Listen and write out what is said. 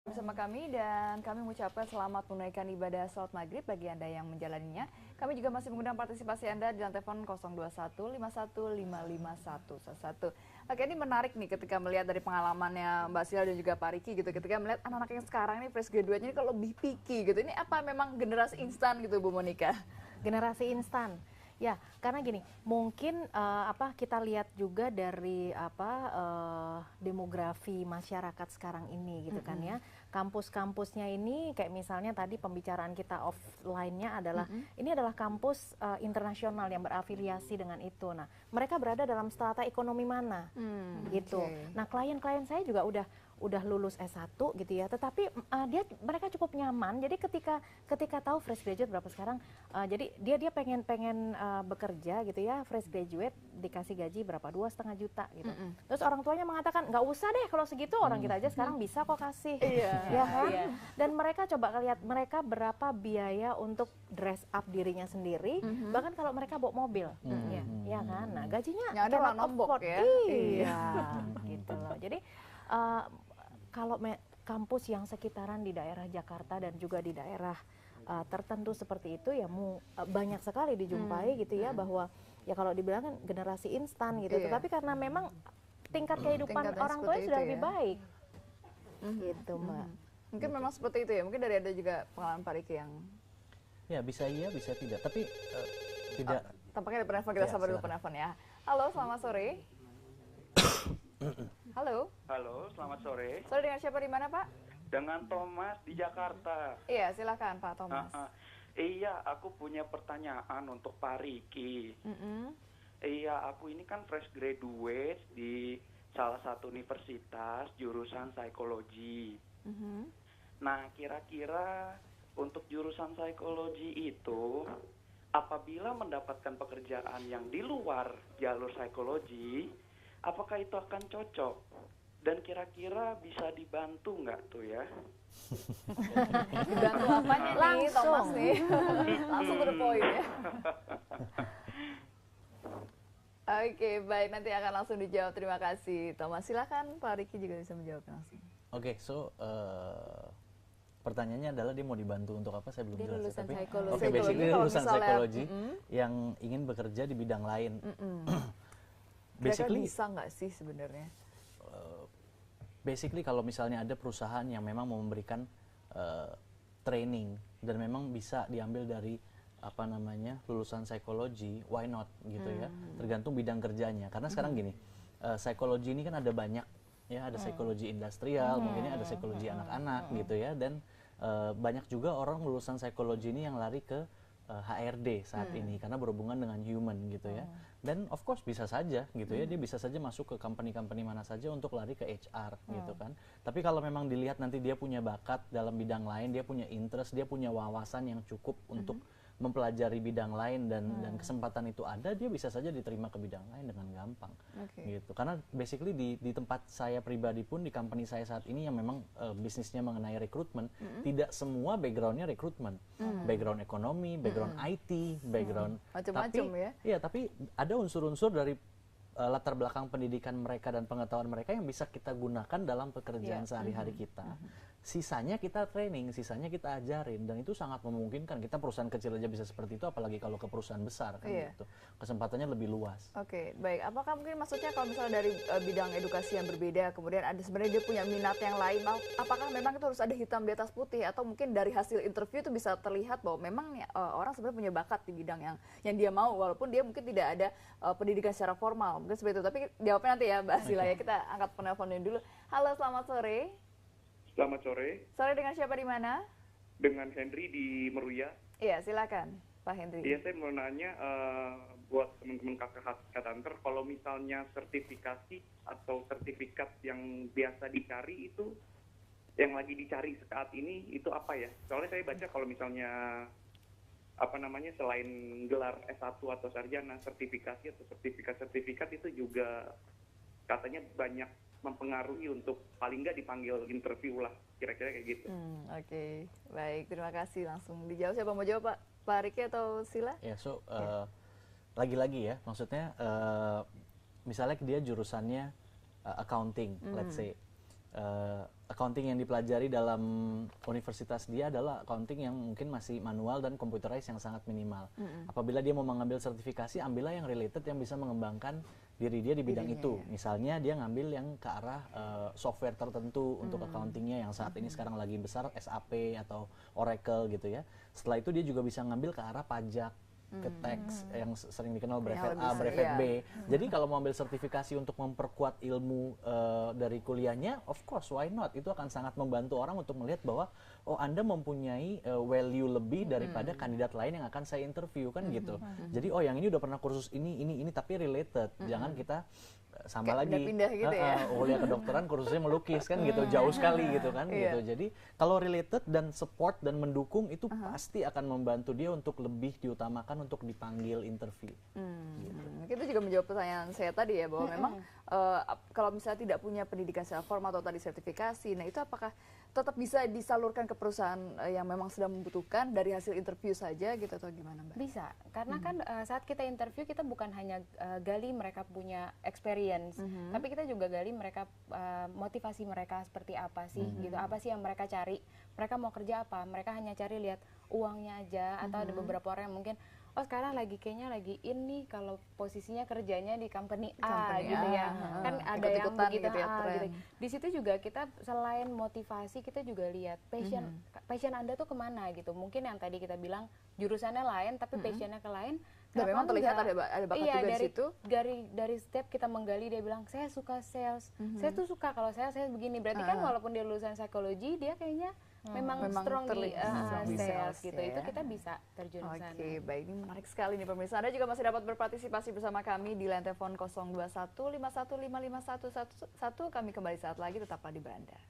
Bersama kami dan kami mengucapkan selamat menunaikan ibadah salat maghrib bagi Anda yang menjalaninya. Kami juga masih mengundang partisipasi Anda di telepon 021 51 55 111. Oke, ini menarik nih ketika melihat dari pengalamannya Mbak Sila dan juga Pak Riki gitu. Ketika melihat anak-anak yang sekarang ini fresh graduate-nya ini kalau lebih picky gitu. Ini apa memang generasi instan gitu Bu Monica? Generasi instan. Ya, karena gini, mungkin kita lihat juga dari demografi masyarakat sekarang ini gitu kan ya. Kampus-kampusnya ini kayak misalnya tadi pembicaraan kita offline-nya adalah ini adalah kampus internasional yang berafiliasi dengan itu. Nah, mereka berada dalam strata ekonomi mana? Gitu. Okay. Nah, klien-klien saya juga udah lulus S1 gitu ya, tetapi mereka cukup nyaman. Jadi ketika tahu fresh graduate berapa sekarang, jadi dia pengen bekerja gitu ya, fresh graduate dikasih gaji berapa, 2,5 juta gitu. Terus orang tuanya mengatakan nggak usah deh kalau segitu, orang kita aja sekarang bisa kok kasih, ya kan? Dan mereka coba lihat mereka berapa biaya untuk dress up dirinya sendiri, bahkan kalau mereka bawa mobil, ya kan? Nah gajinya yang ada malah nombok ya. Iya, gitu loh. Jadi kalau kampus yang sekitaran di daerah Jakarta dan juga di daerah tertentu seperti itu ya banyak sekali dijumpai gitu ya, bahwa ya kalau dibilang kan generasi instan gitu, tetapi karena memang tingkat kehidupan orang tuanya sudah lebih baik gitu Mbak. Mungkin memang seperti itu ya, mungkin dari ada juga pengalaman Pak Riki yang ya bisa iya bisa tidak, tapi tidak. Tampaknya ada penelpon, kita sabar dulu penelpon ya. Halo, selamat sore. Halo. Halo, selamat sore. Sore, dengan siapa di mana Pak? Dengan Thomas di Jakarta. Iya, silakan Pak Thomas. Iya, aku punya pertanyaan untuk Pak Riki. Iya, aku ini kan fresh graduate di salah satu universitas jurusan psikologi. Nah, kira-kira untuk jurusan psikologi itu, apabila mendapatkan pekerjaan yang di luar jalur psikologi, apakah itu akan cocok? Dan kira-kira bisa dibantu nggak tuh ya? Dibantu apanya nih Thomas nih? Langsung to the point ya. Oke, baik, nanti akan langsung dijawab. Terima kasih Thomas. Silakan Pak Riki juga bisa menjawab langsung. Oke, pertanyaannya adalah dia mau dibantu untuk apa? Saya belum Dia jelas. lulusan Tapi psikologi. oke, basically dia lulusan Misalnya, psikologi yang ingin bekerja di bidang lain. Basically bisa nggak sih sebenarnya? Basically kalau misalnya ada perusahaan yang memang mau memberikan training dan memang bisa diambil dari lulusan psikologi, why not gitu ya, tergantung bidang kerjanya. Karena sekarang gini, psikologi ini kan ada banyak ya, ada psikologi industrial, mungkin ada psikologi anak-anak gitu ya, dan banyak juga orang lulusan psikologi ini yang lari ke HRD saat ini karena berhubungan dengan human gitu ya. Dan of course bisa saja gitu ya, dia bisa saja masuk ke company-company mana saja untuk lari ke HR gitu kan. Tapi kalau memang dilihat nanti dia punya bakat dalam bidang lain, dia punya interest, dia punya wawasan yang cukup untuk mempelajari bidang lain dan kesempatan itu ada, dia bisa saja diterima ke bidang lain dengan gampang gitu. Karena basically di tempat saya pribadi pun, di company saya saat ini yang memang bisnisnya mengenai rekrutmen, tidak semua backgroundnya rekrutmen, background ekonomi, background IT, background macam-macam ya. Iya, tapi ada unsur-unsur dari latar belakang pendidikan mereka dan pengetahuan mereka yang bisa kita gunakan dalam pekerjaan sehari-hari kita. Sisanya kita training, sisanya kita ajarin, dan itu sangat memungkinkan. Kita perusahaan kecil aja bisa seperti itu, apalagi kalau ke perusahaan besar kan gitu. Kesempatannya lebih luas. Oke, baik. Apakah mungkin maksudnya kalau misalnya dari bidang edukasi yang berbeda, kemudian ada sebenarnya dia punya minat yang lain, apakah memang itu harus ada hitam di atas putih, atau mungkin dari hasil interview itu bisa terlihat bahwa memang orang sebenarnya punya bakat di bidang yang dia mau, walaupun dia mungkin tidak ada pendidikan secara formal, mungkin seperti itu. Tapi jawabnya nanti ya Mbak Sila ya. Kita angkat penelponnya dulu. Halo, selamat sore. Selamat sore. Sore, dengan siapa di mana? Dengan Henry di Meruya. Iya, silakan Pak Henry. Iya, saya mau nanya buat teman-teman kakak Headhunter, kalau misalnya sertifikasi atau sertifikat yang biasa dicari itu, yang lagi dicari saat ini itu apa ya? Soalnya saya baca kalau misalnya selain gelar S1 atau sarjana, sertifikasi atau sertifikat itu juga katanya banyak mempengaruhi untuk paling nggak dipanggil interview lah, kira-kira kayak gitu. Oke, baik, terima kasih. Langsung dijawab, siapa mau jawab Pak Riki atau Sila? Ya, lagi-lagi ya, maksudnya misalnya dia jurusannya accounting, let's say, accounting yang dipelajari dalam universitas dia adalah accounting yang mungkin masih manual dan computerized yang sangat minimal. Apabila dia mau mengambil sertifikasi, ambillah yang related yang bisa mengembangkan diri dia di bidang itu. Misalnya dia ngambil yang ke arah software tertentu untuk accountingnya yang saat ini sekarang lagi besar, SAP atau Oracle gitu ya. Setelah itu dia juga bisa ngambil ke arah pajak, ke tax yang sering dikenal brevet A, brevet B. Jadi kalau mau ambil sertifikasi untuk memperkuat ilmu dari kuliahnya, of course, why not? Itu akan sangat membantu orang untuk melihat bahwa oh Anda mempunyai value lebih daripada kandidat lain yang akan saya interview kan gitu. Jadi oh yang ini udah pernah kursus ini tapi related. Jangan kita sama kayak lagi pindah-pindah gitu ya. kuliah kedokteran kursusnya melukis kan gitu, jauh sekali gitu kan gitu. Jadi kalau related dan support dan mendukung itu pasti akan membantu dia untuk lebih diutamakan untuk dipanggil interview. Mungkin itu juga menjawab pertanyaan saya tadi ya, bahwa memang kalau misalnya tidak punya pendidikan secara formal atau tadi sertifikasi, nah itu apakah tetap bisa disalurkan ke perusahaan yang memang sedang membutuhkan dari hasil interview saja gitu atau gimana Mbak? Bisa, karena kan saat kita interview kita bukan hanya gali mereka punya experience, tapi kita juga gali mereka motivasi mereka seperti apa sih gitu, apa sih yang mereka cari, mereka mau kerja apa, mereka hanya cari lihat uangnya aja, atau ada beberapa orang yang mungkin oh sekarang lagi ini kalau posisinya kerjanya di company A gitu ya, kan ada yang begitu gitu ya, gitu. Di situ juga kita selain motivasi kita juga lihat passion Anda tuh kemana gitu. Mungkin yang tadi kita bilang jurusannya lain tapi passionnya ke lain. Dan memang terlihat ada bakat juga di situ. Dari step kita menggali, dia bilang saya suka sales, saya tuh suka kalau saya begini. Berarti kan walaupun dia lulusan psikologi, dia kayaknya memang strong di sales gitu. Ya. Itu kita bisa terjun ke sana. Oke, baik, ini menarik sekali nih pemirsa. Anda juga masih dapat berpartisipasi bersama kami di line telepon 021 51555111. Kami kembali saat lagi, tetaplah di Beranda.